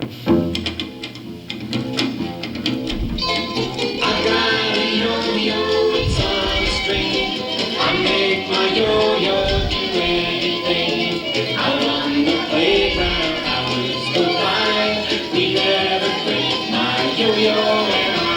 I've got a yo-yo, it's on a string. I make my yo-yo do anything. Out on the playground, hours go by. We never quit, my yo-yo and I.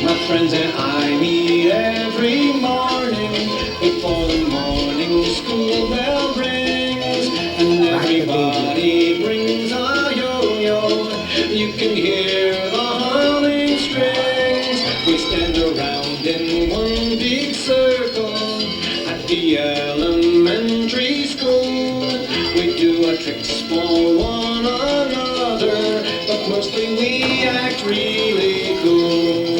My friends and I meet every morning before the morning school bell rings, and everybody brings a yo-yo. You can hear the humming strings. We stand around in one big circle at the elementary school. We do our tricks for one another, but mostly we act really cool.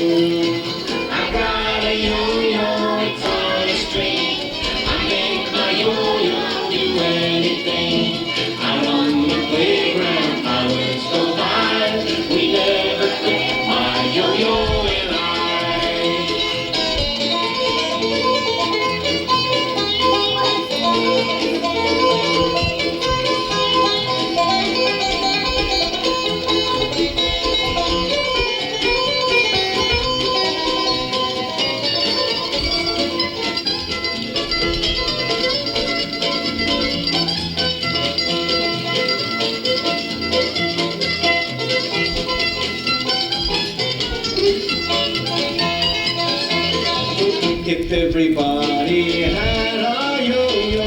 I got a yo-yo, it's on a string. I make my yo-yo do anything. Out on the playground, hours go by. We never quit, my yo-yo and I. If everybody had a yo-yo,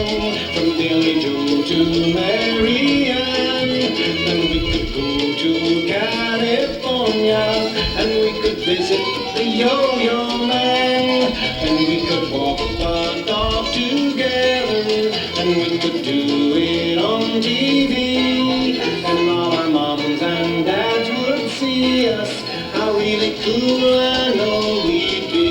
from Billy Joe to Mary Ann, then we could go to California, and we could visit the yo-yo man, and we could walk the dog together, and we could do it on TV, and all our moms and dads would see us, how really cool I know we'd be.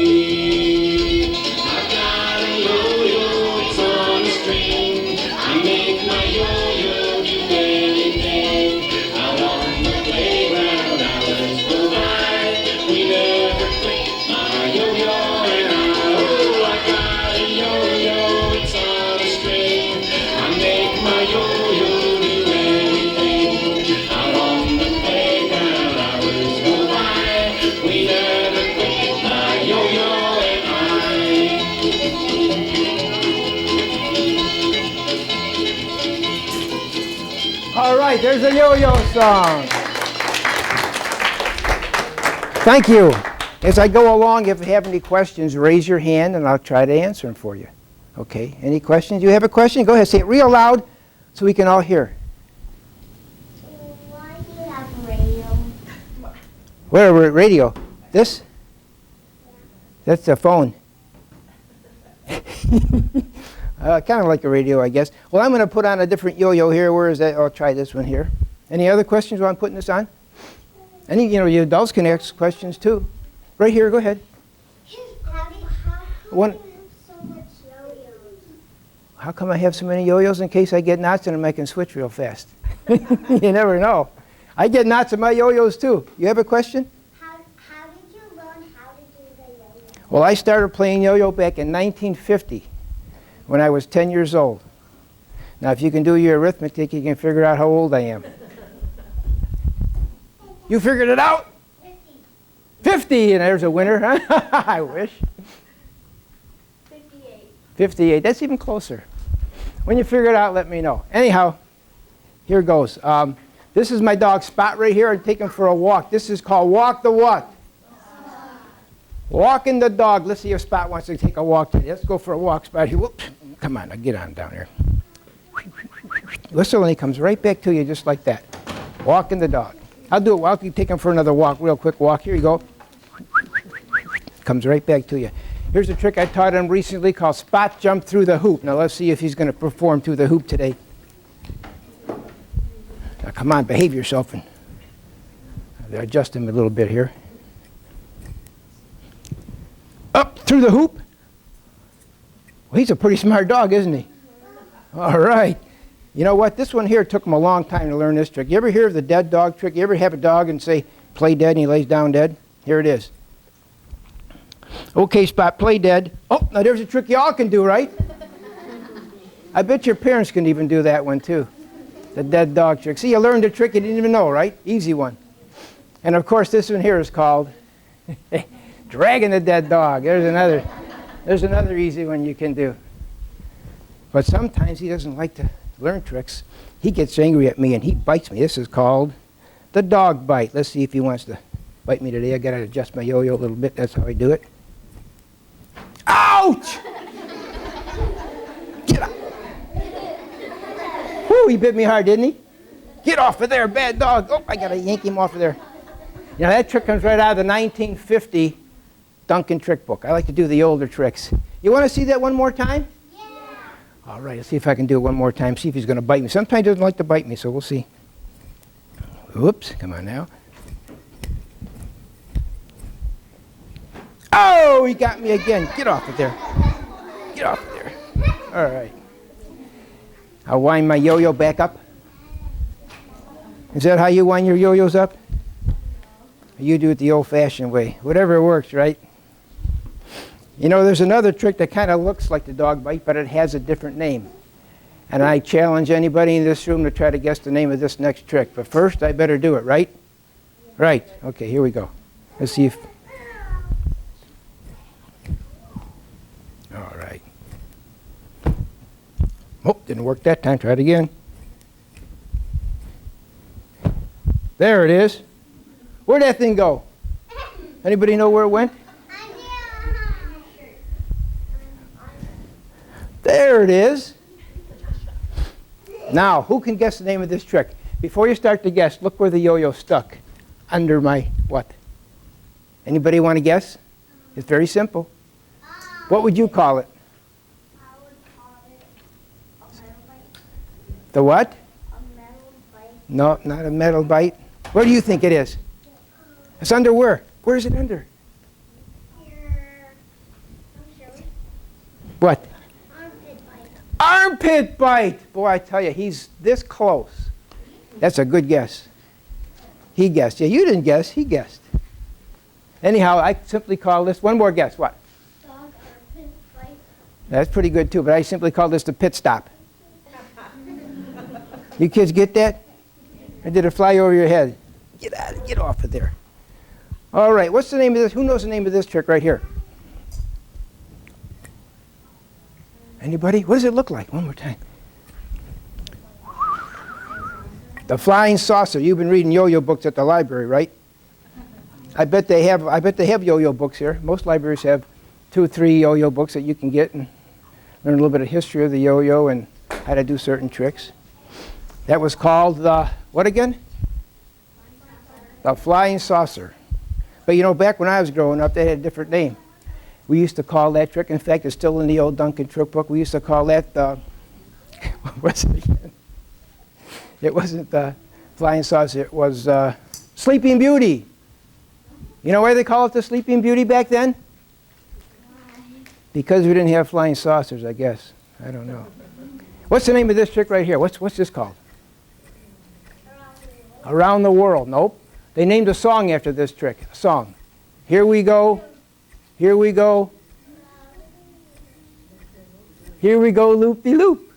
All right, there's a yo-yo song. Thank you. As I go along, if you have any questions, raise your hand and I'll try to answer them for you. Okay, any questions? You have a question? Go ahead, say it real loud so we can all hear. Why do you have a radio? Where radio? This? That's the phone. Kind of like a radio, I guess. Well, I'm going to put on a different yo-yo here. Where is that? I'll try this one here. Any other questions while I'm putting this on? Any, you adults can ask questions too. Right here, go ahead. How come I have so many yo-yos? In case I get knots in them, I can switch real fast. You never know. I get knots in my yo-yos too. You have a question? How did you learn how to do the yo-yo? Well, I started playing yo-yo back in 1950 when I was 10 years old. Now, if you can do your arithmetic, you can figure out how old I am. You figured it out? 50. 50, and there's a winner, huh? I wish. 58. 58, that's even closer. When you figure it out, let me know. Anyhow, here goes. This is my dog Spot right here. I take him for a walk. This is called Walk the what? Walking the dog. Let's see if Spot wants to take a walk today. Let's go for a walk, Spot. Whoops. Come on, now get on down here. Whistle and he comes right back to you just like that. Walking the dog. I'll do it while you take him for another walk, real quick walk. Here you go. Comes right back to you. Here's a trick I taught him recently called Spot Jump Through the Hoop. Now let's see if he's going to perform through the hoop today. Now come on, behave yourself. And adjust him a little bit here. Up through the hoop. Well, he's a pretty smart dog, isn't he? All right. You know what? This one here took him a long time to learn this trick. You ever hear of the dead dog trick? You ever have a dog and say, play dead, and he lays down dead? Here it is. Okay, Spot, play dead. Oh, now there's a trick y'all can do, right? I bet your parents can even do that one, too. The dead dog trick. See, you learned a trick you didn't even know, right? Easy one. And of course, this one here is called dragging the dead dog. There's another easy one you can do. But sometimes he doesn't like to learn tricks. He gets angry at me and he bites me. This is called the dog bite. Let's see if he wants to bite me today. I got to adjust my yo-yo a little bit. That's how I do it. Ouch! Get up. Whew, he bit me hard, didn't he? Get off of there, bad dog. Oh, I got to yank him off of there. You know, that trick comes right out of the 1950 Duncan trick book. I like to do the older tricks. You want to see that one more time? Yeah. All right, let's see if I can do it one more time. See if he's going to bite me. Sometimes he doesn't like to bite me, so we'll see. Whoops, come on now. Oh, he got me again. Get off of there. Get off of there. All right. I'll wind my yo-yo back up. Is that how you wind your yo-yos up? You do it the old-fashioned way. Whatever works, right? You know, there's another trick that kind of looks like the dog bite, but it has a different name. And I challenge anybody in this room to try to guess the name of this next trick. But first, I better do it, right? Right. Okay, here we go. Let's see if... All right. Oh, didn't work that time. Try it again. There it is. Where'd that thing go? Anybody know where it went? There it is. Now, who can guess the name of this trick? Before you start to guess, look where the yo-yo stuck. Under my what? Anybody want to guess? It's very simple. What would you call it? I would call it a metal bite. The what? A metal bite. No, not a metal bite. Where do you think it is? It's under where? Where is it under? Here. I'm sure. What? Armpit bite. Armpit bite! Boy, I tell you, he's this close. That's a good guess. He guessed. Yeah, you didn't guess. He guessed. Anyhow, I simply call this, one more guess, what? Dog armpit bite. That's pretty good too, but I simply call this the pit stop. You kids get that? I did a fly over your head. Get off of there. All right, what's the name of this? Who knows the name of this trick right here? Anybody? What does it look like? One more time. The flying saucer. You've been reading yo-yo books at the library, right? I bet they have yo-yo books here. Most libraries have 2 or 3 yo-yo books that you can get and learn a little bit of history of the yo-yo and how to do certain tricks. That was called the, what again? The flying saucer. But you know, back when I was growing up, they had a different name. We used to call that trick, in fact, it's still in the old Duncan trick book, we used to call that the, what was it again? It wasn't the flying saucer, it was Sleeping Beauty. You know why they call it the Sleeping Beauty back then? Because we didn't have flying saucers, I guess. I don't know. What's the name of this trick right here? What's this called? Around the World. Nope. They named a song after this trick. A song. Here we go. Here we go. Here we go, loop-de-loop.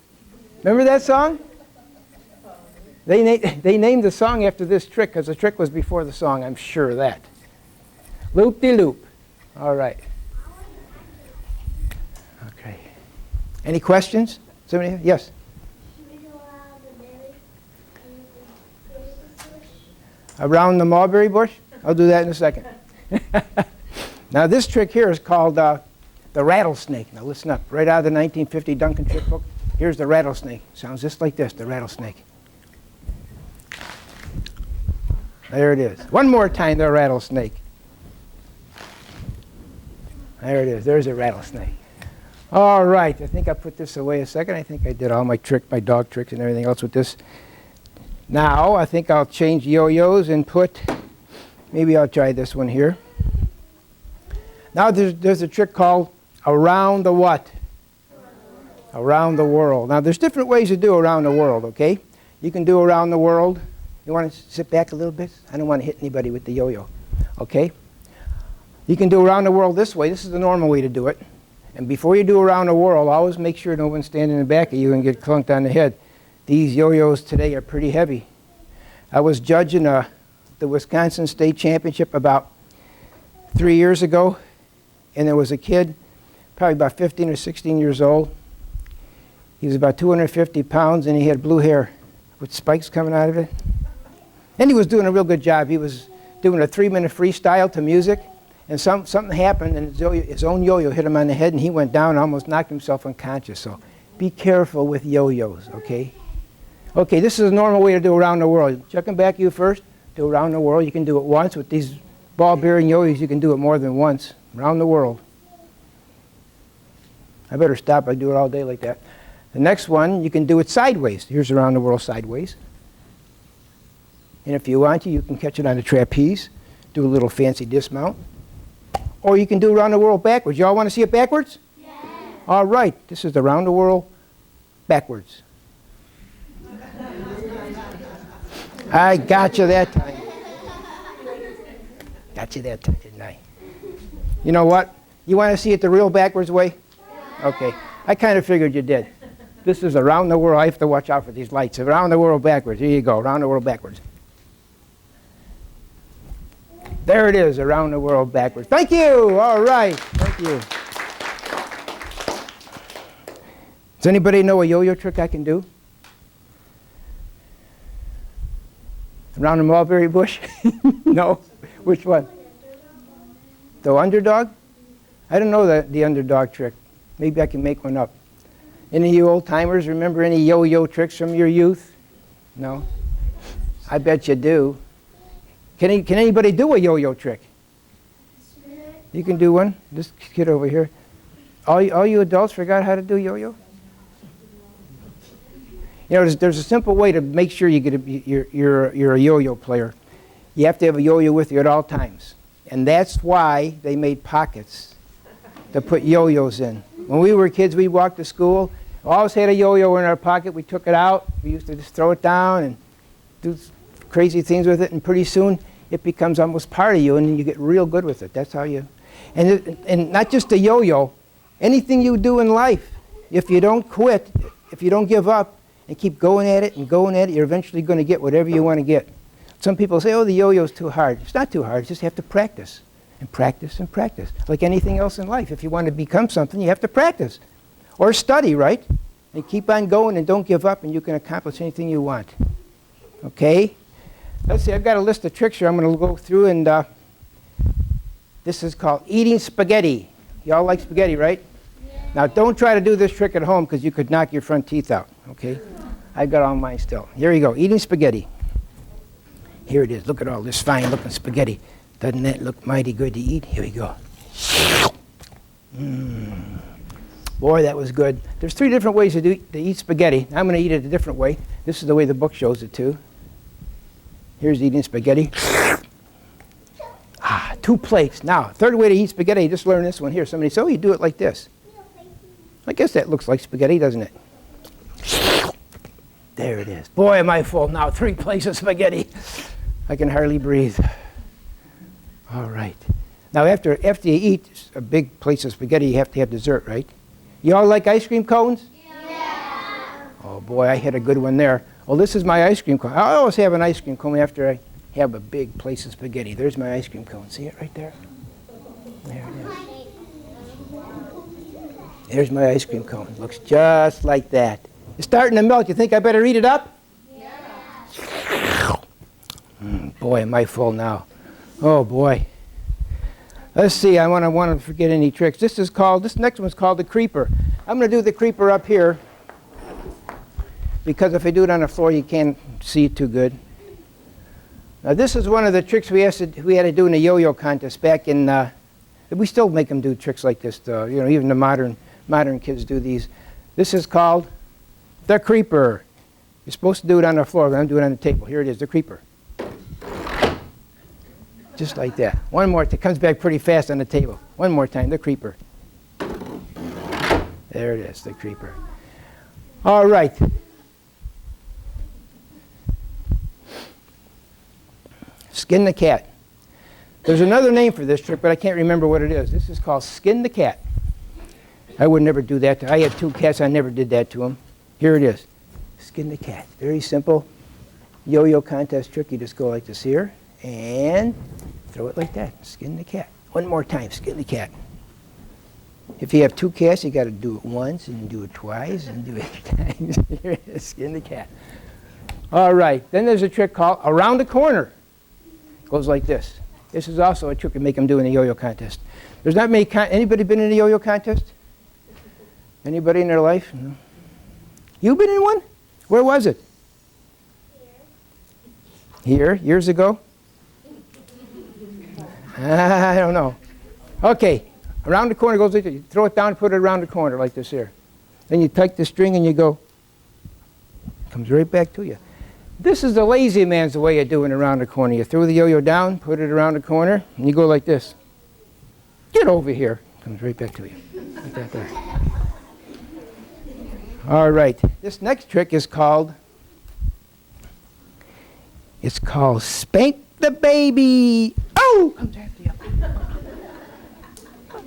Remember that song? They named the song after this trick because the trick was before the song. I'm sure of that. Loop-de-loop. All right. Okay. Any questions? Somebody? Yes. Should we go around the berry bush? Around the mulberry bush? I'll do that in a second. Now this trick here is called the rattlesnake. Now listen up. Right out of the 1950 Duncan trick book, here's the rattlesnake. Sounds just like this, the rattlesnake. There it is. One more time, the rattlesnake. There it is. There's a rattlesnake. All right. I think I put this away a second. I think I did all my dog tricks and everything else with this. Now I think I'll change yo-yos and put, maybe I'll try this one here. Now there's a trick called around the what? Around the world. Now there's different ways to do around the world, okay? You can do around the world. You want to sit back a little bit? I don't want to hit anybody with the yo-yo, okay? You can do around the world this way. This is the normal way to do it. And before you do around the world, always make sure no one's standing in the back of you and get clunked on the head. These yo-yos today are pretty heavy. I was judging the Wisconsin State Championship about 3 years ago, and there was a kid, probably about 15 or 16 years old. He was about 250 pounds, and he had blue hair with spikes coming out of it. And he was doing a real good job. He was doing a 3-minute freestyle to music, and something happened, and his own yo-yo hit him on the head, and he went down and almost knocked himself unconscious. So be careful with yo-yos, okay? Okay, this is a normal way to do around the world. Checking back you first, do around the world. You can do it once. With these ball-bearing yo-yos, you can do it more than once, around the world. I better stop. I do it all day like that. The next one, you can do it sideways. Here's around the world sideways. And if you want to, you can catch it on a trapeze, do a little fancy dismount. Or you can do around the world backwards. You all want to see it backwards? Yeah. All right. This is around the world backwards. I got you that time. Got you that time, didn't I? You know what? You want to see it the real backwards way? Okay. I kind of figured you did. This is around the world. I have to watch out for these lights. Around the world backwards. Here you go. Around the world backwards. There it is. Around the world backwards. Thank you. All right. Thank you. Does anybody know a yo-yo trick I can do? Around the mulberry bush? No? Which one? The underdog? I don't know the underdog trick. Maybe I can make one up. Any of you old-timers remember any yo-yo tricks from your youth? No? I bet you do. Can anybody do a yo-yo trick? You can do one? This kid over here. All you adults forgot how to do yo-yo? You know, there's a simple way to make sure you get you're a yo-yo player. You have to have a yo-yo with you at all times. And that's why they made pockets to put yo-yos in. When we were kids, we walked to school, always had a yo-yo in our pocket. We took it out. We used to just throw it down and do crazy things with it, and pretty soon it becomes almost part of you, and you get real good with it. That's how you... And not just a yo-yo, anything you do in life, if you don't quit, if you don't give up, and keep going at it and going at it, you're eventually going to get whatever you want to get. Some people say, oh, the yo-yo's too hard. It's not too hard. You just have to practice and practice and practice. Like anything else in life. If you want to become something, you have to practice. Or study, right? And keep on going and don't give up, and you can accomplish anything you want. Okay? Let's see. I've got a list of tricks here I'm going to go through, and this is called eating spaghetti. You all like spaghetti, right? Yeah. Now, don't try to do this trick at home because you could knock your front teeth out. Okay? I've got all mine still. Here you go. Eating spaghetti. Here it is. Look at all this fine-looking spaghetti. Doesn't that look mighty good to eat? Here we go. Boy, that was good. There's 3 different ways to eat spaghetti. I'm going to eat it a different way. This is the way the book shows it, too. Here's eating spaghetti. 2 plates. Now, 3rd way to eat spaghetti, just learn this one here. Somebody said, oh, you do it like this. I guess that looks like spaghetti, doesn't it? There it is. Boy, am I full now. 3 plates of spaghetti. I can hardly breathe. All right. Now, after you eat a big plate of spaghetti, you have to have dessert, right? You all like ice cream cones? Yeah. Oh, boy, I had a good one there. Well, this is my ice cream cone. I always have an ice cream cone after I have a big plate of spaghetti. There's my ice cream cone. See it right there? There it is. There's my ice cream cone. Looks just like that. It's starting to melt. You think I better eat it up? Yeah. Boy, am I full now. Oh, boy. Let's see. I want to forget any tricks. This next one's called the creeper. I'm going to do the creeper up here because if I do it on the floor, you can't see it too good. Now, this is one of the tricks we had to do in a yo-yo contest back in. We still make them do tricks like this. You know, even the modern kids do these. This is called the creeper. You're supposed to do it on the floor, but I'm doing it on the table. Here it is, the creeper. Just like that. One more. It comes back pretty fast on the table. One more time, the creeper. There it is, the creeper. All right. Skin the cat. There's another name for this trick, but I can't remember what it is. This is called skin the cat. I would never do that. I had 2 cats. I never did that to them. Here it is. Skin the cat. Very simple yo-yo contest trick. You just go like this here and throw it like that. Skin the cat. One more time, skin the cat. If you have two cats, you got to do it once and do it twice and do it 8 times. Skin the cat. All right. Then there's a trick called around the corner. Goes like this. This is also a trick we make them do in a yo-yo contest. There's not many. Anybody been in a yo-yo contest? Anybody in their life? No. You been in one? Where was it? Here, years ago? I don't know. Okay, around the corner goes like this. You throw it down, put it around the corner like this here. Then you take the string and you go. Comes right back to you. This is the lazy man's way of doing it around the corner. You throw the yo-yo down, put it around the corner, and you go like this. Get over here. Comes right back to you. Like that there. All right. This next trick is called, Spank the Baby. Oh! Comes after you.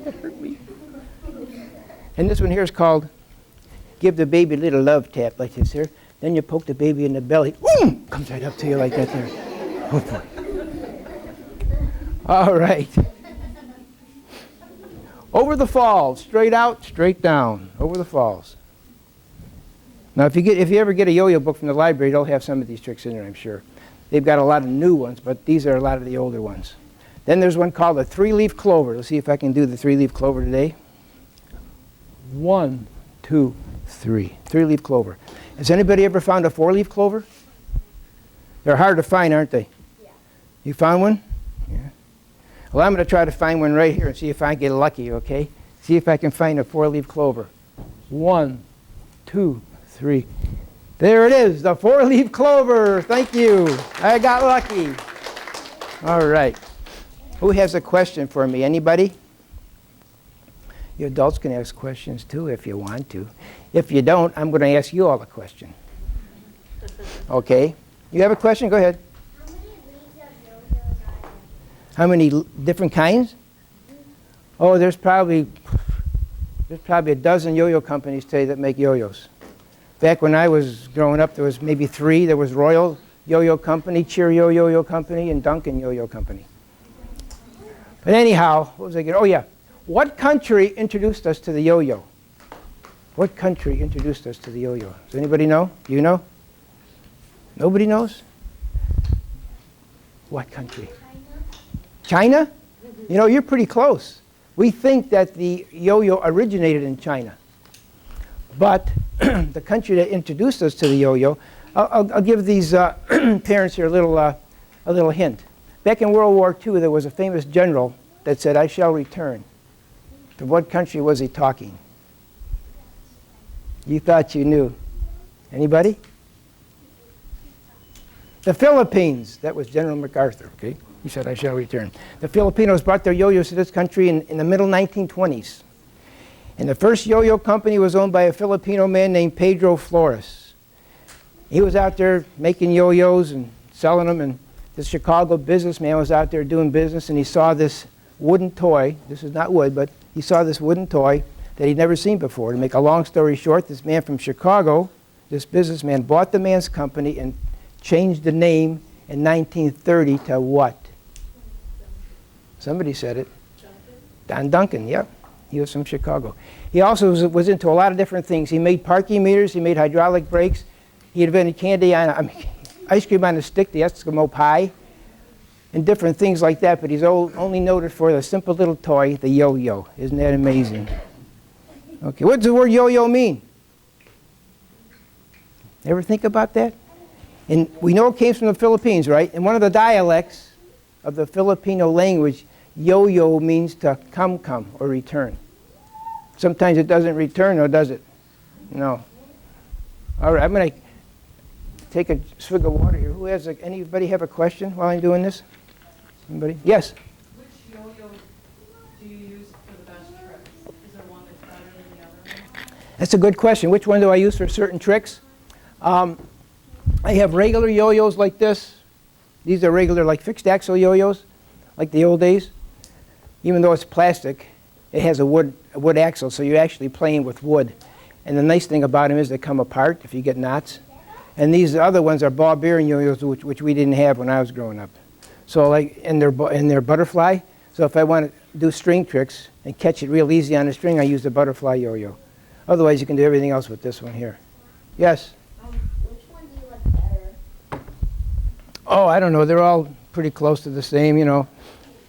That hurt me. And this one here is called Give the Baby a Little Love Tap, like this here. Then you poke the baby in the belly. Boom! Comes right up to you like that there. Oh boy. All right. Over the falls. Straight out, straight down. Over the falls. Now, if you ever get a yo-yo book from the library, they'll have some of these tricks in there, I'm sure. They've got a lot of new ones, but these are a lot of the older ones. Then there's one called the three-leaf clover. Let's see if I can do the three-leaf clover today. 1, 2, 3. Three-leaf clover. Has anybody ever found a four-leaf clover? They're hard to find, aren't they? Yeah. You found one? Yeah. Well, I'm going to try to find one right here and see if I get lucky, okay? See if I can find a four-leaf clover. 1, 2, 3. There it is, the four-leaf clover. Thank you. I got lucky. All right. Who has a question for me? Anybody? You adults can ask questions too if you want to. If you don't, I'm going to ask you all a question. Okay? You have a question? Go ahead. How many leaves of yo-yos are there? How many different kinds? Oh, there's probably a dozen yo-yo companies today that make yo-yos. Back when I was growing up, there was maybe 3. There was Royal Yo-Yo Company, Cheerio Yo-Yo Company, and Duncan Yo-Yo Company. But anyhow, what was I getting? Oh yeah, what country introduced us to the yo-yo? What country introduced us to the yo-yo? Does anybody know? Do you know? Nobody knows? What country? China? You know, you're pretty close. We think that the yo-yo originated in China. But the country that introduced us to the yo-yo, I'll give these parents here a little hint. Back in World War II, there was a famous general that said, "I shall return." To what country was he talking? You thought you knew. Anybody? The Philippines. That was General MacArthur, okay? He said, "I shall return." The Filipinos brought their yo-yos to this country in the middle 1920s. And the first yo-yo company was owned by a Filipino man named Pedro Flores. He was out there making yo-yos and selling them, and this Chicago businessman was out there doing business, and he saw this wooden toy. This is not wood, but he saw this wooden toy that he'd never seen before. To make a long story short, this man from Chicago, this businessman, bought the man's company and changed the name in 1930 to what? Somebody said it. Don Duncan, yep. He was from Chicago. He also was into a lot of different things. He made parking meters. He made hydraulic brakes. He invented ice cream on a stick, the Eskimo pie, and different things like that. But he's only noted for the simple little toy, the yo-yo. Isn't that amazing? Okay, what does the word yo-yo mean? Ever think about that? And we know it came from the Philippines, right? In one of the dialects of the Filipino language, yo-yo means to come or return. Sometimes it doesn't return, or does it? No. All right, I'm going to take a swig of water here. Anybody have a question while I'm doing this? Anybody? Yes? Which yo-yo do you use for the best tricks? Is there one that's better than the other? That's a good question. Which one do I use for certain tricks? I have regular yo-yos like this. These are regular, like fixed axle yo-yos, like the old days. Even though it's plastic, it has a wood axle, so you're actually playing with wood. And the nice thing about them is they come apart if you get knots. And these other ones are ball bearing yo-yos, which we didn't have when I was growing up. So like in their butterfly, so if I want to do string tricks and catch it real easy on the string, I use the butterfly yo-yo. Otherwise, you can do everything else with this one here. Yes? Which one do you like better? Oh, I don't know. They're all pretty close to the same, you know.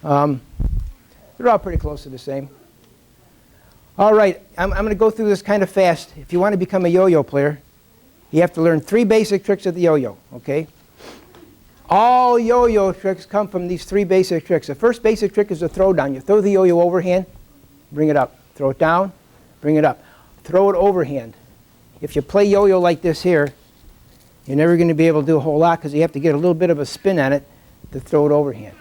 They're all pretty close to the same. All right, I'm going to go through this kind of fast. If you want to become a yo-yo player, you have to learn 3 basic tricks of the yo-yo, okay? All yo-yo tricks come from these 3 basic tricks. The first basic trick is the throw down. You throw the yo-yo overhand, bring it up. Throw it down, bring it up. Throw it overhand. If you play yo-yo like this here, you're never going to be able to do a whole lot because you have to get a little bit of a spin on it to throw it overhand.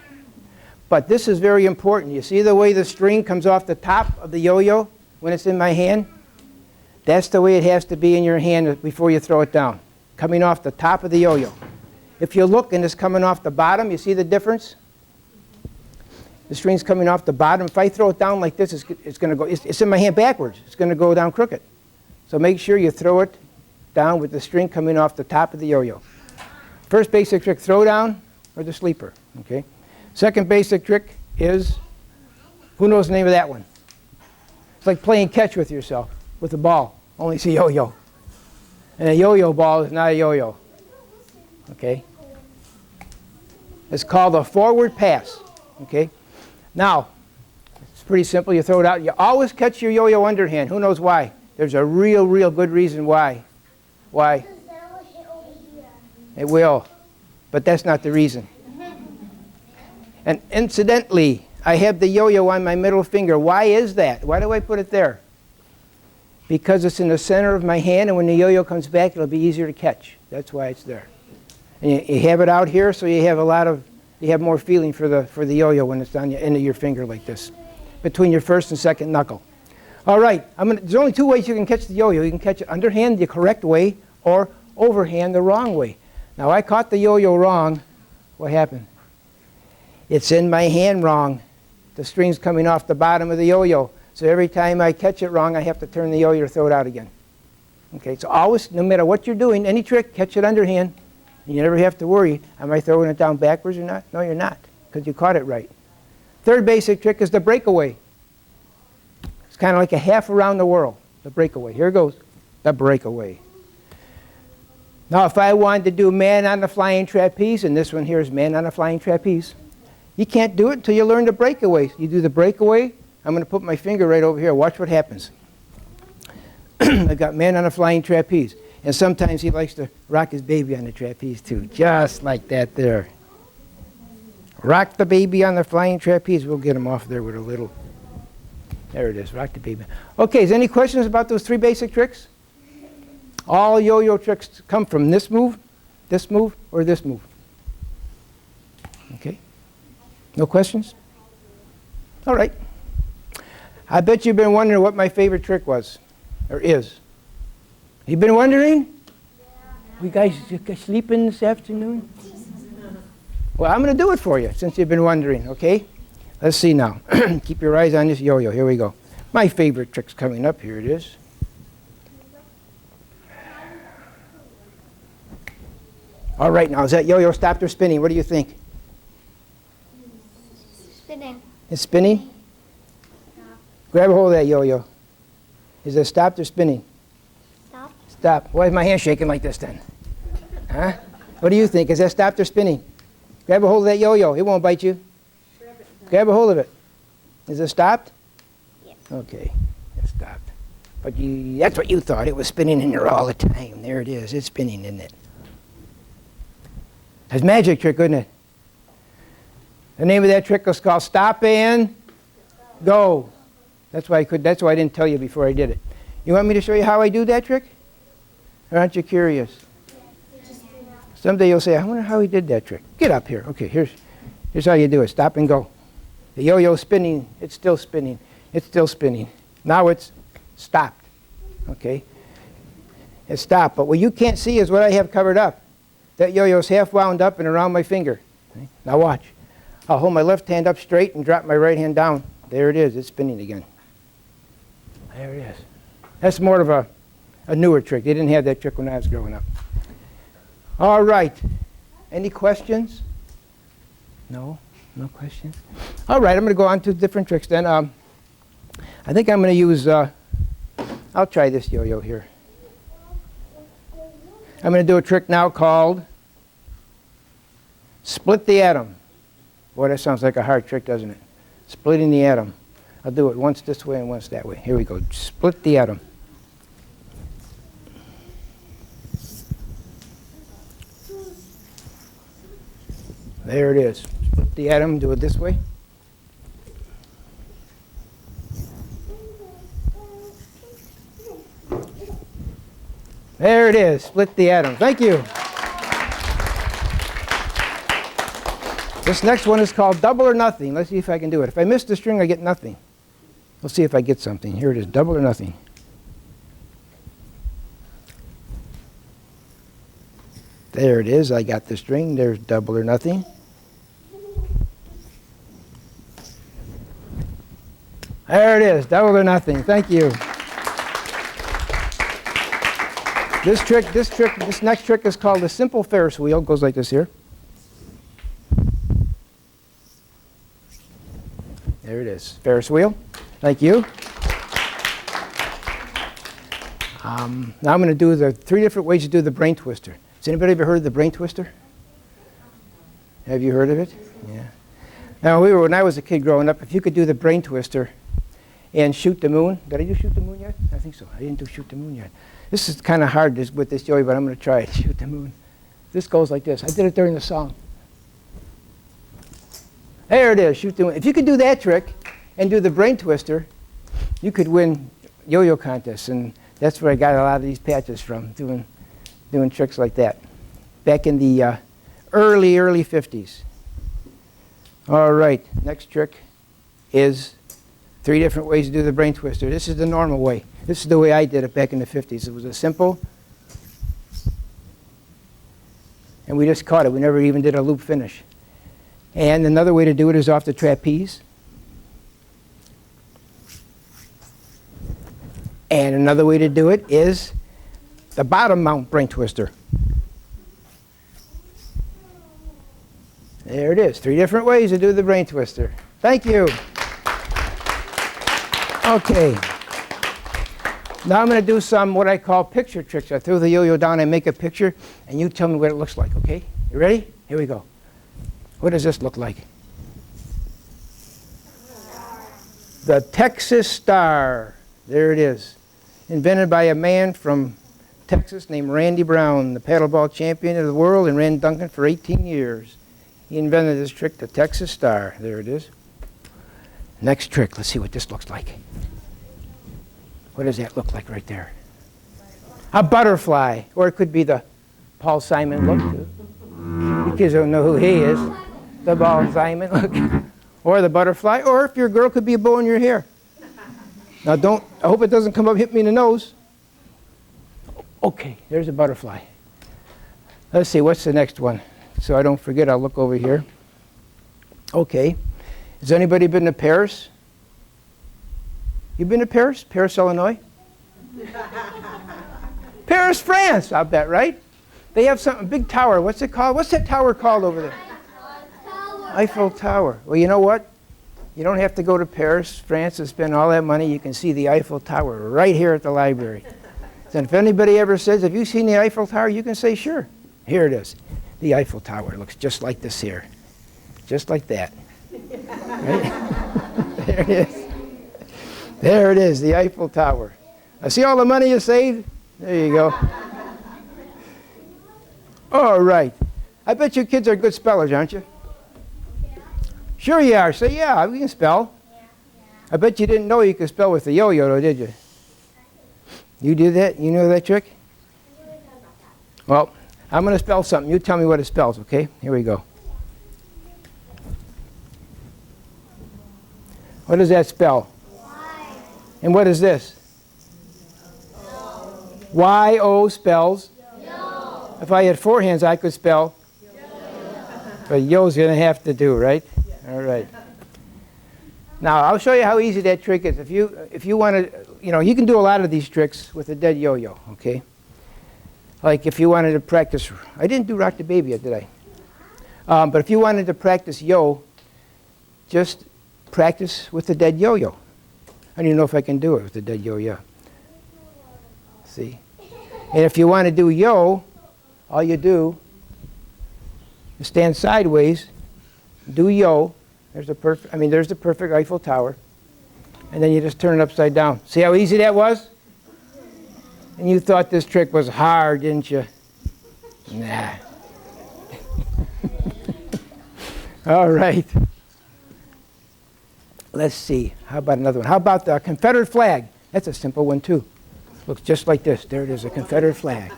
But this is very important. You see the way the string comes off the top of the yo-yo when it's in my hand? That's the way it has to be in your hand before you throw it down, coming off the top of the yo-yo. If you look and it's coming off the bottom, you see the difference? The string's coming off the bottom. If I throw it down like this, it's going to go, it's in my hand backwards. It's going to go down crooked. So make sure you throw it down with the string coming off the top of the yo-yo. First basic trick, throw down or the sleeper, okay? Second basic trick is, who knows the name of that one? It's like playing catch with yourself, with a ball, only it's a yo-yo. And a yo-yo ball is not a yo-yo, okay? It's called a forward pass, okay? Now, it's pretty simple. You throw it out. You always catch your yo-yo underhand. Who knows why? There's a real, real good reason why. Why? Because that'll hit over here. It will, but that's not the reason. And incidentally, I have the yo-yo on my middle finger. Why is that? Why do I put it there? Because it's in the center of my hand, and when the yo-yo comes back, it'll be easier to catch. That's why it's there. And you have it out here, so you have more feeling for the yo-yo when it's on the end of your finger like this, between your first and second knuckle. All right, there's only 2 ways you can catch the yo-yo. You can catch it underhand the correct way or overhand the wrong way. Now, I caught the yo-yo wrong. What happened? It's in my hand wrong. The string's coming off the bottom of the yo-yo. So every time I catch it wrong, I have to turn the yo-yo to throw it out again. Okay, so always, no matter what you're doing, any trick, catch it underhand. And you never have to worry, am I throwing it down backwards or not? No, you're not, because you caught it right. Third basic trick is the breakaway. It's kind of like a half around the world, the breakaway. Here it goes, the breakaway. Now, if I wanted to do man on the flying trapeze, and this one here is man on the flying trapeze, you can't do it until you learn the breakaway. You do the breakaway. I'm going to put my finger right over here. Watch what happens. I've got man on a flying trapeze. And sometimes he likes to rock his baby on the trapeze too. Just like that there. Rock the baby on the flying trapeze. We'll get him off there with a little. There it is. Rock the baby. Okay, is any questions about those 3 basic tricks? All yo-yo tricks come from this move, or this move. Okay. No questions? All right. I bet you've been wondering what my favorite trick was, or is. You've been wondering? Yeah. You guys sleeping this afternoon? Well, I'm going to do it for you, since you've been wondering, okay? Let's see now. Keep your eyes on this yo-yo. Here we go. My favorite trick's coming up. Here it is. All right, now, is that yo-yo stopped or spinning? What do you think? Spinning. It's spinning? Grab a hold of that yo-yo. Is it stopped or spinning? Stop. Stop. Why is my hand shaking like this then? Huh? What do you think? Is that stopped or spinning? Grab a hold of that yo-yo. It won't bite you. Grab a hold of it. Is it stopped? Yes. Okay. It stopped. But that's what you thought. It was spinning in there all the time. There it is. It's spinning, isn't it? That's a magic trick, isn't it? The name of that trick was called Stop and Go. That's why I didn't tell you before I did it. You want me to show you how I do that trick? Or aren't you curious? Someday you'll say, I wonder how he did that trick. Get up here. Okay, here's how you do it. Stop and go. The yo-yo's spinning. It's still spinning. It's still spinning. Now it's stopped. Okay? It's stopped. But what you can't see is what I have covered up. That yo-yo's half wound up and around my finger. Okay? Now watch. I'll hold my left hand up straight and drop my right hand down. There it is. It's spinning again. There it is. That's more of a newer trick. They didn't have that trick when I was growing up. All right. Any questions? No? No questions? All right, I'm going to go on to different tricks then. I think I'm going to use, I'll try this yo-yo here. I'm going to do a trick now called split the atom. Boy, that sounds like a hard trick, doesn't it? Splitting the atom. I'll do it once this way and once that way. Here we go. Split the atom. There it is. Split the atom. Do it this way. There it is. Split the atom. Thank you. This next one is called double or nothing. Let's see if I can do it. If I miss the string, I get nothing. Let's see if I get something. Here it is. Double or nothing. There it is. I got the string. There's double or nothing. There it is. Double or nothing. Thank you. This next trick is called the simple Ferris wheel. It goes like this here. There it is. Ferris wheel. Thank you. Now I'm going to do the 3 different ways to do the brain twister. Has anybody ever heard of the brain twister? Have you heard of it? Yeah. Now, when I was a kid growing up, if you could do the brain twister and shoot the moon. Did I do shoot the moon yet? I think so. I didn't do shoot the moon yet. This is kind of hard with this yo-yo, but I'm going to try it. Shoot the moon. This goes like this. I did it during the song. There it is. Shoot the moon. If you could do that trick and do the brain twister, you could win yo-yo contests. And that's where I got a lot of these patches from, doing tricks like that. Back in the early 50s. All right. Next trick is 3 different ways to do the brain twister. This is the normal way. This is the way I did it back in the 50s. It was a simple, and we just caught it. We never even did a loop finish. And another way to do it is off the trapeze. And another way to do it is the bottom mount brain twister. There it is. 3 different ways to do the brain twister. Thank you. Okay. Now I'm going to do some what I call picture tricks. I throw the yo-yo down and make a picture, and you tell me what it looks like, okay? You ready? Here we go. What does this look like? The Texas Star. There it is. Invented by a man from Texas named Randy Brown, the paddleball champion of the world, and ran Duncan for 18 years. He invented this trick, the Texas Star. There it is. Next trick. Let's see what this looks like. What does that look like right there? A butterfly. Or it could be the Paul Simon look. You kids don't know who he is. The Paul Simon look. Or the butterfly. Or if your girl could be a bow in your hair. Now I hope it doesn't come up and hit me in the nose. Okay, there's a butterfly. Let's see, what's the next one? So I don't forget, I'll look over here. Okay. Has anybody been to Paris? You been to Paris? Paris, Illinois? Paris, France, I'll bet, right? They have a big tower. What's it called? What's that tower called over there? Eiffel Tower. Well, you know what? You don't have to go to Paris, France, and spend all that money. You can see the Eiffel Tower right here at the library. And if anybody ever says, have you seen the Eiffel Tower? You can say, sure. Here it is. The Eiffel Tower. It looks just like this here. Just like that. Right? There it is. There it is, the Eiffel Tower. I see all the money you saved? There you go. All right. I bet you kids are good spellers, aren't you? Sure you are. Say, yeah, we can spell. I bet you didn't know you could spell with the yo-yo, though, did you? You did that? You know that trick? Well, I'm going to spell something. You tell me what it spells, okay? Here we go. What does that spell? Y. And what is this? Yo. Y-O spells? Yo. If I had 4 hands, I could spell? Yo. But yo's going to have to do, right? Yeah. All right. Now, I'll show you how easy that trick is. If you want to, you can do a lot of these tricks with a dead yo-yo, okay? Like if you wanted to practice, I didn't do rock the baby yet, did I? But if you wanted to practice yo, just practice with the dead yo-yo. I don't even know if I can do it with the dead yo-yo. See? And if you want to do yo, all you do is stand sideways, do yo. There's the perfect Eiffel Tower. And then you just turn it upside down. See how easy that was? And you thought this trick was hard, didn't you? Nah. All right. Let's see. How about another one? How about the Confederate flag? That's a simple one, too. Looks just like this. There it is, a Confederate flag.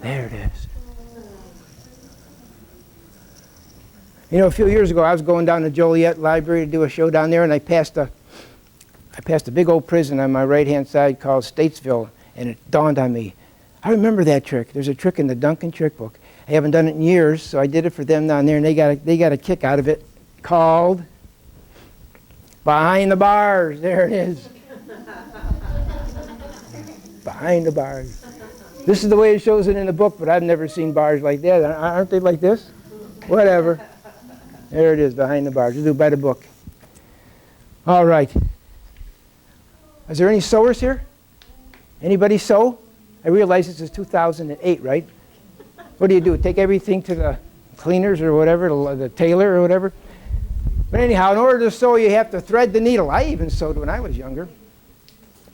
There it is. You know, a few years ago, I was going down to Joliet Library to do a show down there, and I passed a big old prison on my right-hand side called Statesville, and it dawned on me. I remember that trick. There's a trick in the Duncan trick book. I haven't done it in years, so I did it for them down there, and they got a kick out of it called Behind the Bars. There it is. Behind the bars. This is the way it shows it in the book, but I've never seen bars like that. Aren't they like this? Whatever. There it is, behind the bars. We'll do by the book. All right. Is there any sewers here? Anybody sew? I realize this is 2008, right? What do? Take everything to the cleaners or whatever, the tailor or whatever? But anyhow, in order to sew, you have to thread the needle. I even sewed when I was younger.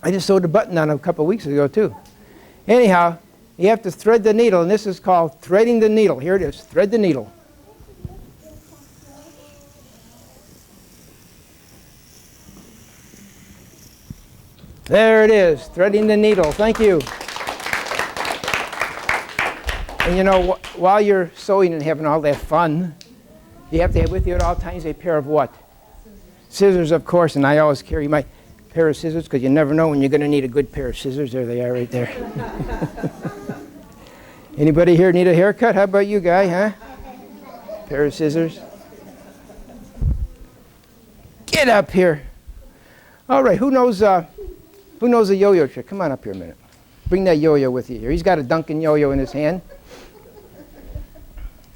I just sewed a button on a couple of weeks ago, too. Anyhow, you have to thread the needle, and this is called threading the needle. Here it is, thread the needle. There it is, threading the needle. Thank you. And you know, while you're sewing and having all that fun, you have to have with you at all times a pair of what? Scissors, of course, and I always carry my pair of scissors because you never know when you're going to need a good pair of scissors. There they are right there. Anybody here need a haircut? How about you, guy, huh? Pair of scissors. Get up here. All right, who knows a yo-yo trick? Come on up here a minute. Bring that yo-yo with you here. He's got a Duncan yo-yo in his hand.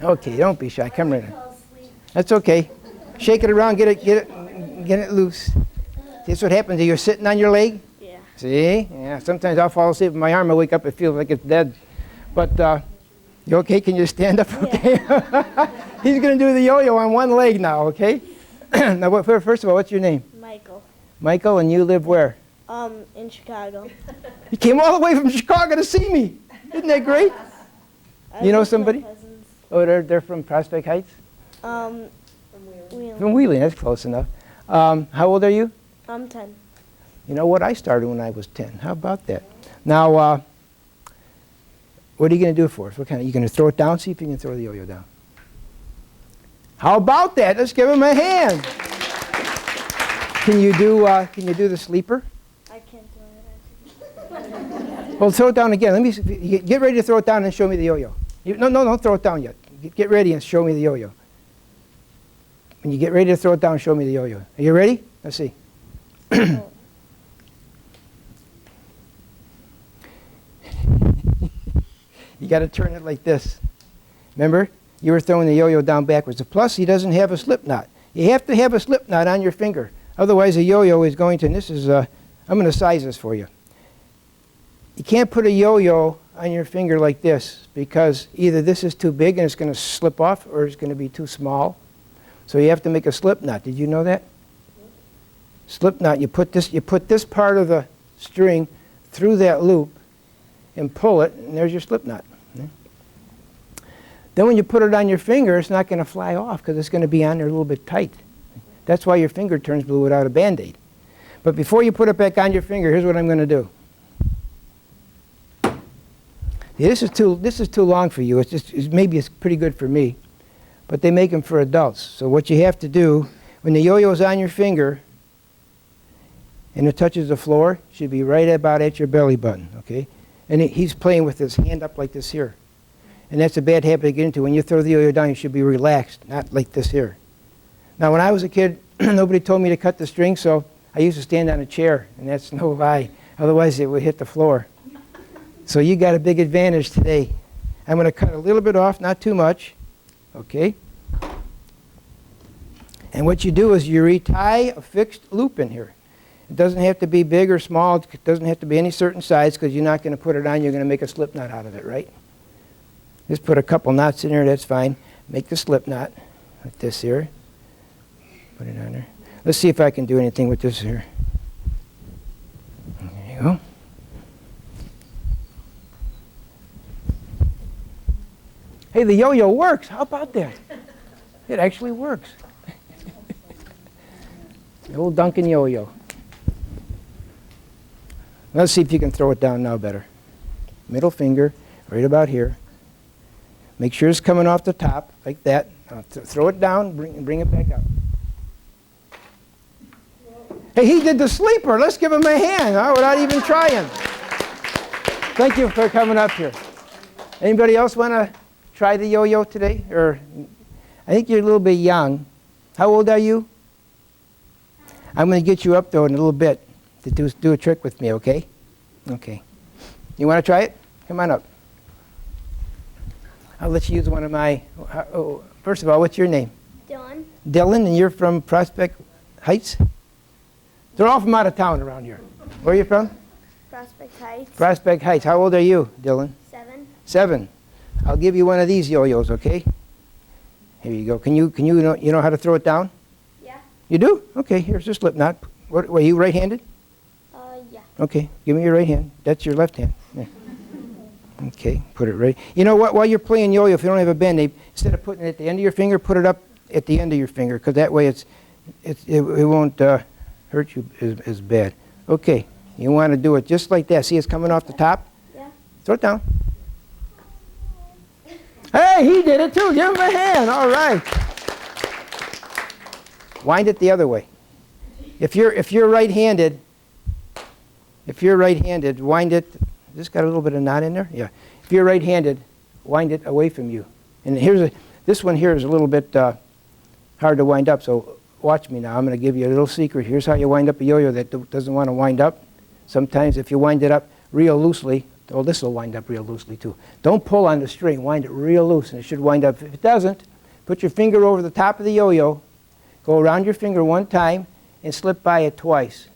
Okay, don't be shy. Come right in. That's okay. Shake it around. Get it loose. That's what happens. You're sitting on your leg. Yeah. See? Yeah. Sometimes I'll fall asleep with my arm. I wake up. It feels like it's dead. But you okay? Can you stand up? Okay. He's going to do the yo-yo on one leg now. Okay. Now, first of all, what's your name? Michael. Michael, and you live where? In Chicago. You came all the way from Chicago to see me. Isn't that great? You know somebody? Oh, they're from Prospect Heights? From Wheeling. From Wheeling. That's close enough. How old are you? I'm 10. You know what? I started when I was 10. How about that? Now, what are you going to do for us? What kind of, you going to throw it down? See if you can throw the yo-yo down. How about that? Let's give him a hand. Can you do the sleeper? I can't do it. Well, throw it down again. Let me see. Get ready to throw it down and show me the yo-yo. No, don't throw it down yet. Get ready and show me the yo-yo. When you get ready to throw it down, show me the yo-yo. Are you ready? Let's see. You got to turn it like this. Remember? You were throwing the yo-yo down backwards. Plus, he doesn't have a slip knot. You have to have a slip knot on your finger. Otherwise, a yo-yo is going to, and this is, I'm going to size this for you. You can't put a yo-yo on your finger like this because either this is too big and it's going to slip off or it's going to be too small. So you have to make a slip knot. Did you know that? Slip knot, you put this part of the string through that loop and pull it, and there's your slip knot. Then when you put it on your finger, it's not going to fly off because it's going to be on there a little bit tight. That's why your finger turns blue without a Band-Aid. But before you put it back on your finger, here's what I'm going to do. This is too long for you. Maybe it's pretty good for me, but they make them for adults. So what you have to do, when the yo-yo is on your finger and it touches the floor, it should be right about at your belly button, okay? And he's playing with his hand up like this here. And that's a bad habit to get into. When you throw the yo-yo down, you should be relaxed, not like this here. Now, when I was a kid, nobody told me to cut the string, so I used to stand on a chair, and that's no lie. Otherwise, it would hit the floor. So you got a big advantage today. I'm going to cut a little bit off, not too much. Okay? And what you do is you retie a fixed loop in here. It doesn't have to be big or small. It doesn't have to be any certain size because you're not going to put it on. You're going to make a slip knot out of it, right? Just put a couple knots in there. That's fine. Make the slip knot like this here. Put it on there. Let's see if I can do anything with this here. There you go. Hey, the yo-yo works. How about that? It actually works. The old Duncan yo-yo. Let's see if you can throw it down now better. Middle finger, right about here. Make sure it's coming off the top, like that. Throw it down, bring it back up. Hey, he did the sleeper. Let's give him a hand, huh, without even trying. Thank you for coming up here. Anybody else want to try the yo-yo today? Or I think you're a little bit young. How old are you? I'm going to get you up, though, in a little bit to do a trick with me, okay? Okay. You want to try it? Come on up. I'll let you use one of my... first of all, what's your name? Dylan. Dylan, and you're from Prospect Heights? They're all from out of town around here. Where are you from? Prospect Heights. Prospect Heights. How old are you, Dylan? 7. 7. I'll give you one of these yo-yos, okay? Here you go. You know how to throw it down? Yeah. You do? Okay, here's a slip knot. Were you right-handed? Yeah. Okay, give me your right hand. That's your left hand. There. Okay, put it right. You know what? While you're playing yo-yo, if you don't have a Band-Aid, instead of putting it at the end of your finger, put it up at the end of your finger, because that way it won't hurt you as bad. Okay, you want to do it just like that. See, it's coming off the top? Yeah. Throw it down. Hey, he did it too. Give him a hand. All right. Wind it the other way. If you're right-handed, wind it. Just got a little bit of knot in there. Yeah. If you're right-handed, wind it away from you. And this one here is a little bit hard to wind up. So watch me now. I'm going to give you a little secret. Here's how you wind up a yo-yo that doesn't want to wind up. Sometimes if you wind it up real loosely, oh, this will wind up real loosely too. Don't pull on the string. Wind it real loose, and it should wind up. If it doesn't, put your finger over the top of the yo-yo, go around your finger one time, and slip by it twice.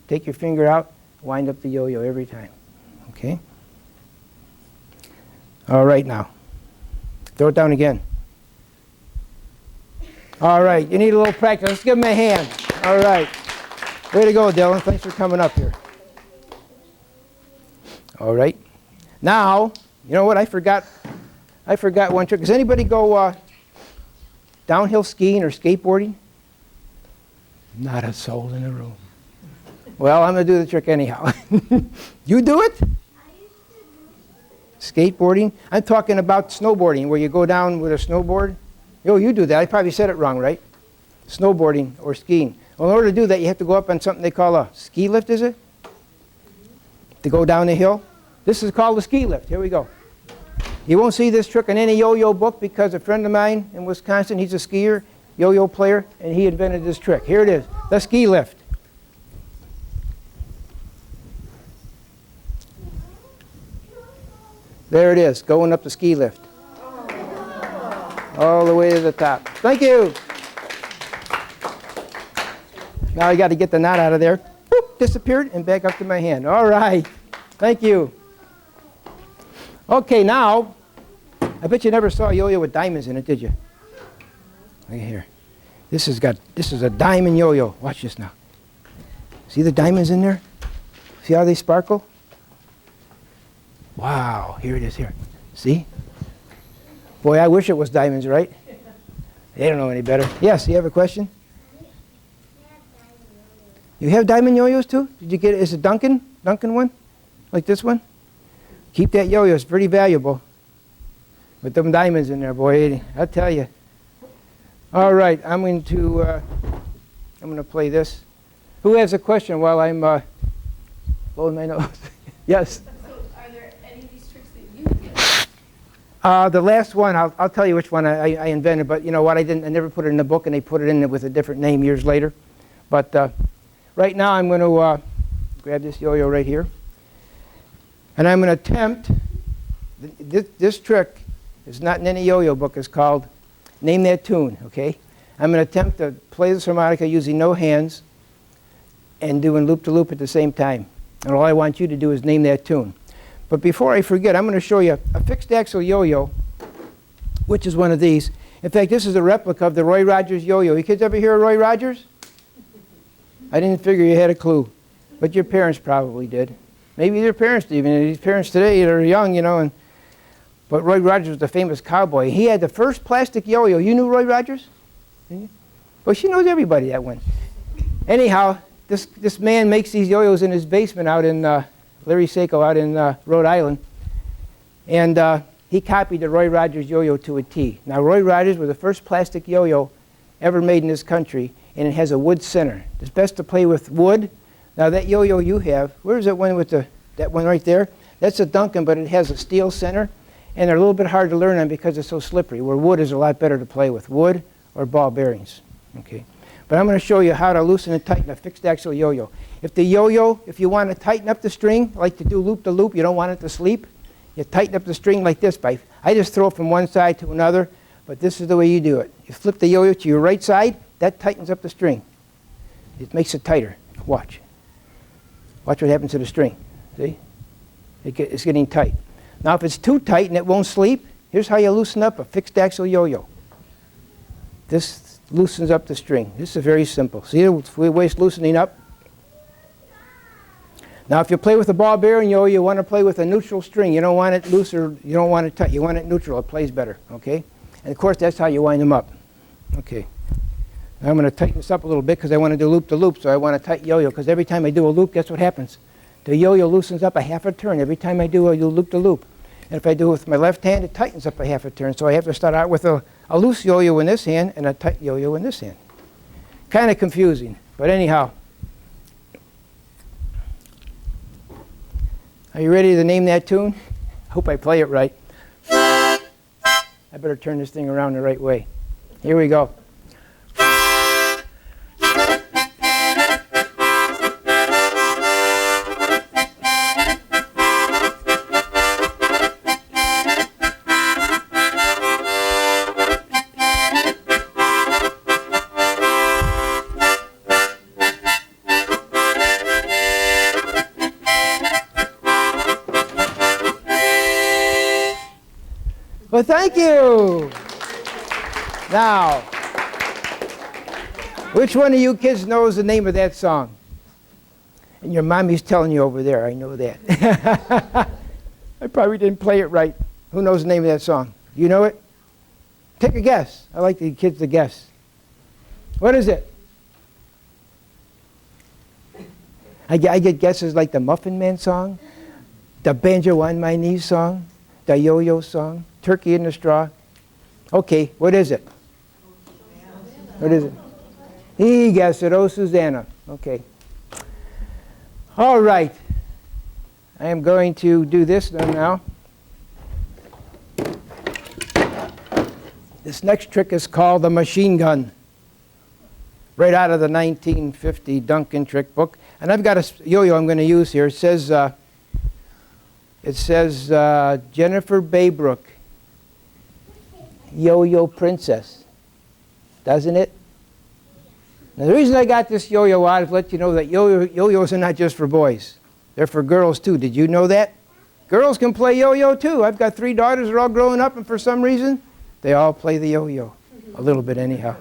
Take your finger out, wind up the yo-yo every time. Okay? All right, now. Throw it down again. All right, you need a little practice. Let's give him a hand. All right. Way to go, Dylan. Thanks for coming up here. All right. Now, you know what? I forgot one trick. Does anybody go downhill skiing or skateboarding? Not a soul in the room. Well, I'm going to do the trick anyhow. You do it? Skateboarding? I'm talking about snowboarding, where you go down with a snowboard. Oh, you do that. I probably said it wrong, right? Snowboarding or skiing. Well, in order to do that, you have to go up on something they call a ski lift, is it? To go down the hill. This is called a ski lift. Here we go. You won't see this trick in any yo-yo book because a friend of mine in Wisconsin, he's a skier, yo-yo player, and he invented this trick. Here it is, the ski lift. There it is, going up the ski lift. All the way to the top. Thank you. Now I got to get the knot out of there. Boop, disappeared and back up to my hand. All right. Thank you. Okay, now, I bet you never saw a yo-yo with diamonds in it, did you? Look here. This is a diamond yo-yo. Watch this now. See the diamonds in there? See how they sparkle? Wow, here it is here. See? Boy, I wish it was diamonds, right? They don't know any better. Yes, you have a question? You have diamond yo-yos too? Did you get it? Is it Duncan one? Like this one? Keep that yo-yo. It's pretty valuable. With them diamonds in there, boy. I'll tell you. All right, I'm going to play this. Who has a question while I'm blowing my nose? Yes? So are there any of these tricks that you did? The last one, I'll tell you which one I invented, but you know what? I never put it in the book, and they put it in with a different name years later. But right now I'm going to grab this yo-yo right here. And I'm going to attempt, this trick is not in any yo-yo book. It's called Name That Tune, okay? I'm going to attempt to play this harmonica using no hands and doing loop-to-loop at the same time. And all I want you to do is name that tune. But before I forget, I'm going to show you a fixed axle yo-yo, which is one of these. In fact, this is a replica of the Roy Rogers yo-yo. You kids ever hear of Roy Rogers? I didn't figure you had a clue, but your parents probably did. Maybe your parents did, even these parents today, they're young, you know. But Roy Rogers was the famous cowboy. He had the first plastic yo-yo. You knew Roy Rogers? Didn't you? Well, she knows everybody that one. Anyhow, this man makes these yo-yos in his basement out in Larry Sacco out in Rhode Island. And he copied the Roy Rogers yo-yo to a T. Now, Roy Rogers was the first plastic yo-yo ever made in this country, and it has a wood center. It's best to play with wood. Now, that yo-yo you have, where's that one with that one right there? That's a Duncan, but it has a steel center, and they're a little bit hard to learn on because it's so slippery, where wood is a lot better to play with, wood or ball bearings. Okay. But I'm going to show you how to loosen and tighten a fixed axle yo-yo. If the yo-yo, if you want to tighten up the string, like to do loop-to-loop, you don't want it to sleep, you tighten up the string like this. I just throw it from one side to another, but this is the way you do it. You flip the yo-yo to your right side, that tightens up the string. It makes it tighter. Watch. Watch what happens to the string. See? It's getting tight. Now if it's too tight and it won't sleep, here's how you loosen up a fixed axle yo-yo. This loosens up the string. This is very simple. See the way it's loosening up? Now if you play with a ball bearing yo, you want to play with a neutral string. You don't want it loose or you don't want it tight. You want it neutral. It plays better. Okay? And of course that's how you wind them up. Okay. Now I'm going to tighten this up a little bit because I want to do loop-to-loop, so I want to tighten yo-yo because every time I do a loop, guess what happens? The yo-yo loosens up a half a turn every time I do a loop-to-loop. And if I do it with my left hand, it tightens up a half a turn. So I have to start out with a loose yo-yo in this hand and a tight yo-yo in this hand. Kind of confusing, but anyhow. Are you ready to name that tune? I hope I play it right. I better turn this thing around the right way. Here we go. Well, thank you. Now, which one of you kids knows the name of that song? And your mommy's telling you over there, I know that. I probably didn't play it right. Who knows the name of that song? Do you know it? Take a guess. I like the kids to guess. What is it? I get guesses like the Muffin Man song, the Banjo on My Knees song, the Yo-Yo song, Turkey in the Straw. Okay, what is it? What is it? He guessed it. Oh, Susanna. Okay. All right. I am going to do this now. This next trick is called the machine gun. Right out of the 1950 Duncan trick book. And I've got a yo-yo I'm going to use here. It says Jennifer Baybrook, Yo-Yo Princess. Doesn't it? Now the reason I got this yo-yo out is to let you know that yo-yos are not just for boys. They're for girls too. Did you know that? Girls can play yo-yo too. I've got 3 daughters. They're all growing up, and for some reason, they all play the yo-yo. A little bit anyhow.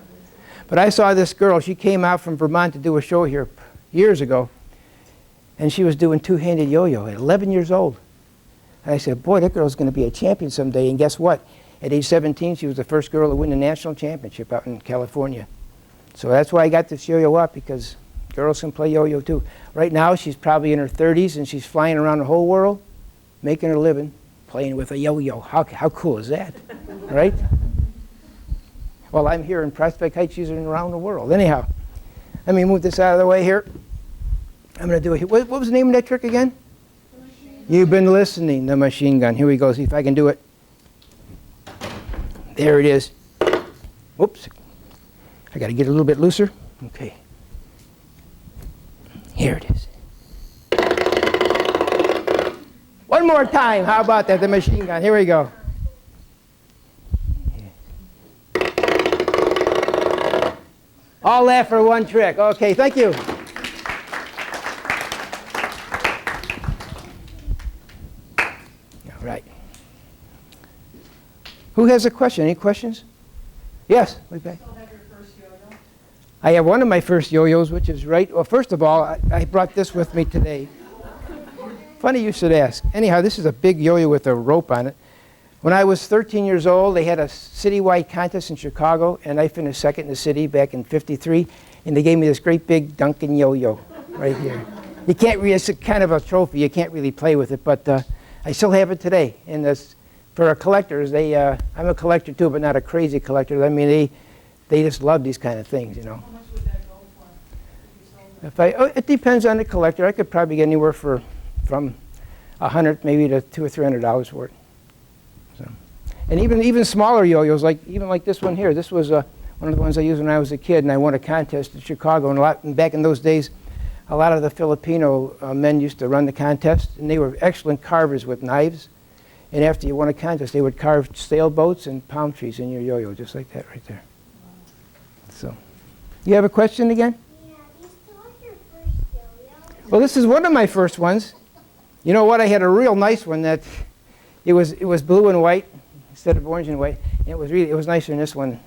But I saw this girl. She came out from Vermont to do a show here years ago. And she was doing two-handed yo-yo at 11 years old. And I said, boy, that girl's going to be a champion someday. And guess what? At age 17, she was the first girl to win the national championship out in California. So that's why I got this yo-yo up, because girls can play yo-yo too. Right now, she's probably in her 30s, and she's flying around the whole world, making her living, playing with a yo-yo. How cool is that, right? Well, I'm here in Prospect Heights, she's around the world. Anyhow, let me move this out of the way here. I'm going to do it. What was the name of that trick again? You've been listening, the machine gun. Here we go, see if I can do it. There it is. Whoops. I got to get a little bit looser. Okay. Here it is. One more time. How about that? The machine gun. Here we go. All that for one trick. Okay, thank you. All right. Who has a question? Any questions? Yes, way back. Still have your first yo-yo? I have one of my first yo-yos, which is right. Well, first of all, I brought this with me today. Funny you should ask. Anyhow, this is a big yo-yo with a rope on it. When I was 13 years old, they had a citywide contest in Chicago, and I finished second in the city back in '53, and they gave me this great big Duncan yo-yo right here. You can't really, it's a kind of a trophy. You can't really play with it, but I still have it today. And this, for collectors, I'm a collector too, but not a crazy collector. I mean, they just love these kind of things, you know. How much would that go for if you sold it? It depends on the collector. I could probably get anywhere from $100 maybe to $200 or $300 for it. So, and even smaller yo-yos, like this one here. This was one of the ones I used when I was a kid, and I won a contest in Chicago. And back in those days, a lot of the Filipino men used to run the contest, and they were excellent carvers with knives. And after you won a contest, they would carve sailboats and palm trees in your yo-yo, just like that right there. So, you have a question again? Yeah, you still have your first yo-yo? Well, this is one of my first ones. You know what? I had a real nice one that it was blue and white instead of orange and white. And it was nicer than this one.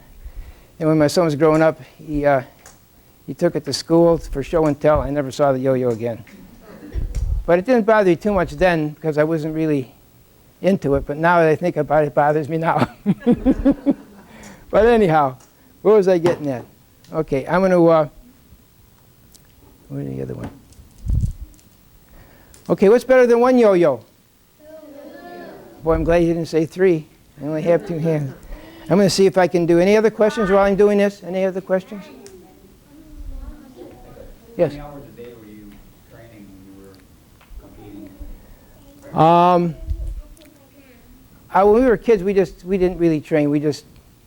And when my son was growing up, he took it to school for show and tell. I never saw the yo-yo again. But it didn't bother me too much then because I wasn't really into it. But now that I think about it, it bothers me now. But anyhow, where was I getting at? Okay, I'm going to, where's the other one? Okay, what's better than one yo-yo? Boy, I'm glad you didn't say three. I only have two hands. I'm going to see if I can do any other questions while I'm doing this. Any other questions? Yes. How many hours a day were you training when you were competing? When we were kids, we didn't really train. We just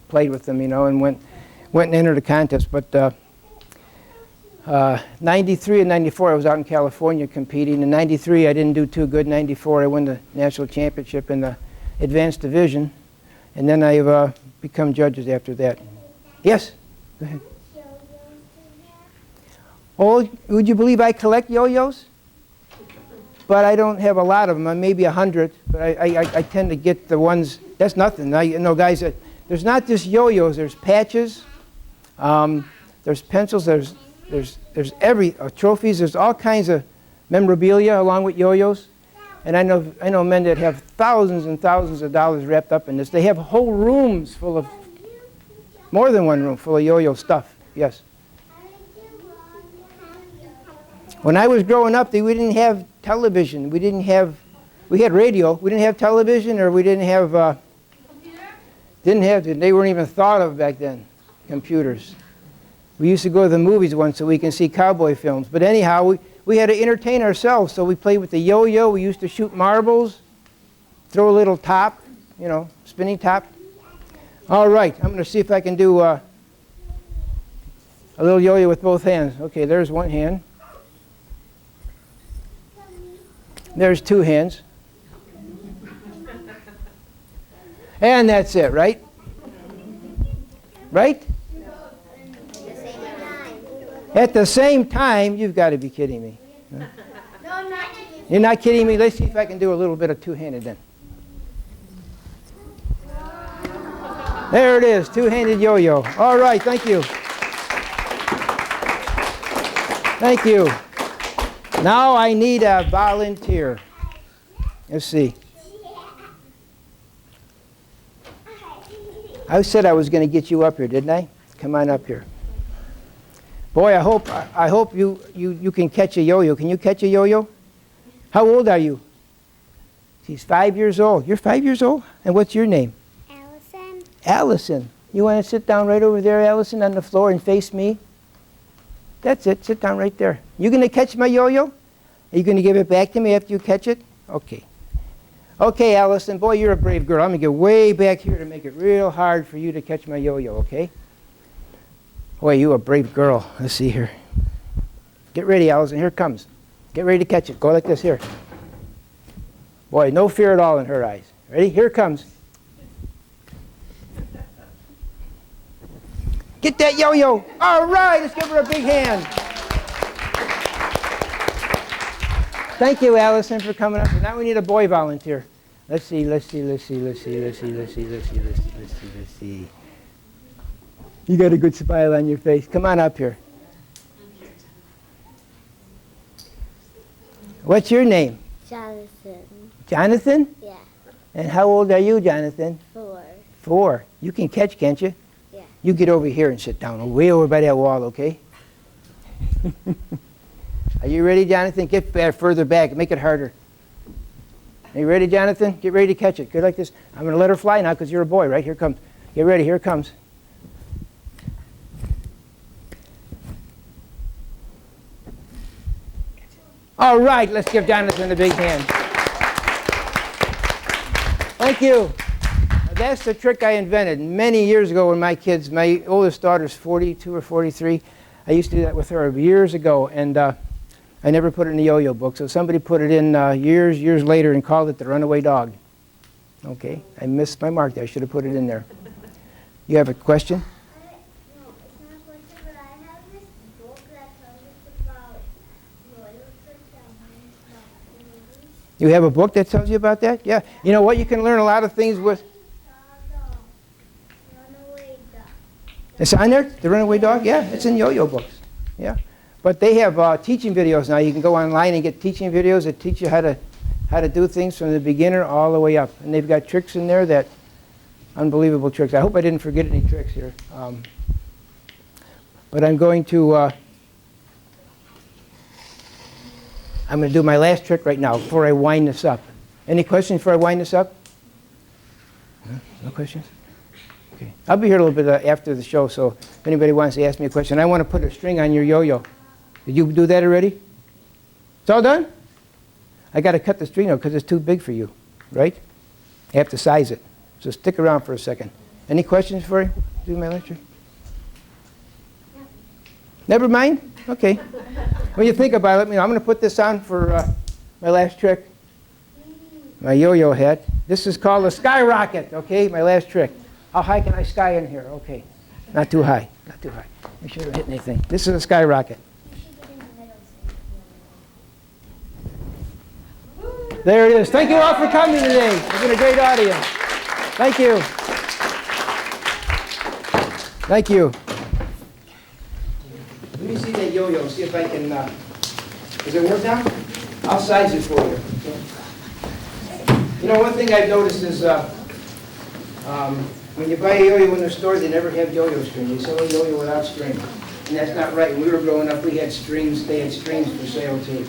played with them, you know, and went and entered a contest. But 93 and 94, I was out in California competing. In 93, I didn't do too good. In 94, I won the national championship in the advanced division. And then I've become judges after that. Yes? Go ahead. Oh, would you believe I collect yo-yos? But I don't have a lot of them, maybe 100. But I tend to get the ones, that's nothing. You know, guys, there's not just yo-yos, there's patches, there's pencils, there's trophies, there's all kinds of memorabilia along with yo-yos. And I know men that have thousands and thousands of dollars wrapped up in this. They have whole rooms full of, more than one room full of yo-yo stuff. Yes? When I was growing up, we didn't have television. We had radio. We didn't have television, or we didn't have, they weren't even thought of back then, computers. We used to go to the movies once so we can see cowboy films. But anyhow, we had to entertain ourselves, so we played with the yo-yo. We used to shoot marbles, throw a little top, you know, spinning top. All right, I'm going to see if I can do a little yo-yo with both hands. Okay, there's one hand. There's two hands. And that's it, right? Right? At the same time, you've got to be kidding me. No, I'm not kidding. You're not kidding me? Let's see if I can do a little bit of two-handed then. There it is, two-handed yo-yo. All right, thank you. Thank you. Now I need a volunteer. Let's see. I said I was going to get you up here, didn't I? Come on up here. Boy, I hope you can catch a yo-yo. Can you catch a yo-yo? How old are you? She's 5 years old. You're 5 years old? And what's your name? Allison. Allison. You want to sit down right over there, Allison, on the floor and face me? That's it. Sit down right there. You going to catch my yo-yo? Are you going to give it back to me after you catch it? Okay. Okay, Allison. Boy, you're a brave girl. I'm going to get way back here to make it real hard for you to catch my yo-yo, okay? Boy, you a brave girl. Let's see here. Get ready, Allison. Here it comes. Get ready to catch it. Go like this here. Boy, no fear at all in her eyes. Ready? Here it comes. Get that yo-yo. All right, let's give her a big hand. Thank you, Allison, for coming up. Now we need a boy volunteer. Let's see. You got a good smile on your face. Come on up here. What's your name? Jonathan. Jonathan? Yeah. And how old are you, Jonathan? 4. 4. You can catch, can't you? Yeah. You get over here and sit down, way over by that wall, okay? Are you ready, Jonathan? Get further back. Make it harder. Are you ready, Jonathan? Get ready to catch it. Good like this. I'm going to let her fly now because you're a boy, right? Here it comes. Get ready. Here it comes. All right. Let's give Jonathan a big hand. Thank you. That's the trick I invented many years ago when my oldest daughter's 42 or 43. I used to do that with her years ago, and I never put it in the yo-yo book. So somebody put it in years later and called it the runaway dog. Okay, I missed my mark there. I should have put it in there. You have a question? No, it's not a question, but I have this book that tells us about royal ceremonies. You have a book that tells you about that? Yeah. You know what? You can learn a lot of things with... Runaway dog. It's on there? The runaway dog? Yeah, it's in yo-yo books. Yeah. But they have teaching videos now. You can go online and get teaching videos that teach you how to do things from the beginner all the way up. And they've got tricks in there that, unbelievable tricks. I hope I didn't forget any tricks here. But I'm going to do my last trick right now before I wind this up. Any questions before I wind this up? No questions? Okay. I'll be here a little bit after the show, so if anybody wants to ask me a question. I want to put a string on your yo-yo. Did you do that already? It's all done? I got to cut the string out because it's too big for you, right? I have to size it. So stick around for a second. Any questions before I do my lecture? Never mind? Okay. When you think about it, let me know. I'm going to put this on for my last trick. My yo-yo hat. This is called a skyrocket, okay? My last trick. How high can I sky in here? Okay. Not too high. Not too high. Make sure I don't hit anything. This is a skyrocket. There it is. Thank you all for coming today. It's been a great audience. Thank you. Thank you. Let me see that yo-yo, see if I can, does it work now? I'll size it for you. You know, one thing I've noticed is when you buy a yo-yo in the store, they never have yo-yo string. They sell a yo-yo without string. And that's not right. When we were growing up, we had strings. They had strings for sale, too.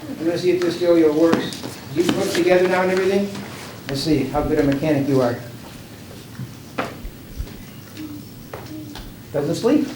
I'm going to see if this yo-yo works. You put it together now and everything? Let's see how good a mechanic you are. Doesn't sleep.